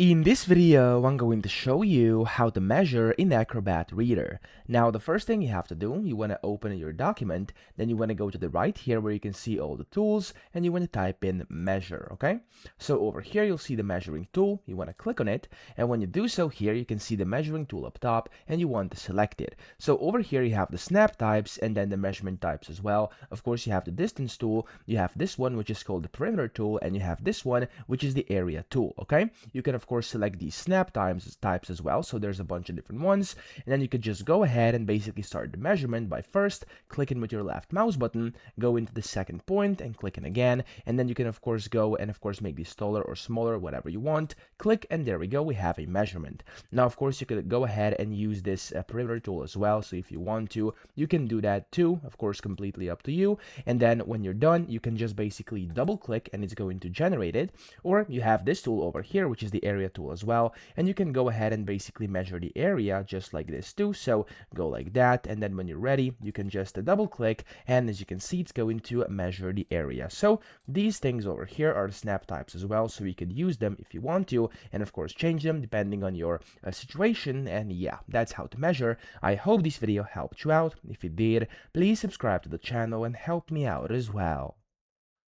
In this video, I'm going to show you how to measure in Acrobat Reader. Now, the first thing you have to do, you want to open your document, then you want to go to the right here where you can see all the tools, and you want to type in measure, okay? So over here, you'll see the measuring tool. You want to click on it, and when you do so here, you can see the measuring tool up top, and you want to select it. So over here, you have the snap types, and then the measurement types as well. Of course, you have the distance tool, you have this one, which is called the perimeter tool, and you have this one, which is the area tool, okay? You can of course select these snap types as well, so there's a bunch of different ones, and then you could just go ahead and basically start the measurement by first clicking with your left mouse button, go into the second point and clicking again, and then you can of course go and of course make these taller or smaller, whatever you want, click, and there we go, we have a measurement. Now of course you could go ahead and use this perimeter tool as well, so if you want to, you can do that too, of course completely up to you, and then when you're done, you can just basically double click and it's going to generate it, or you have this tool over here, which is the area tool as well, and you can go ahead and basically measure the area just like this too. So go like that, and then when you're ready, you can just double click, and as you can see, it's going to measure the area. So these things over here are the snap types as well, so you could use them if you want to, and of course change them depending on your situation. And yeah, that's how to measure. I hope this video helped you out. If it did, please subscribe to the channel and help me out as well.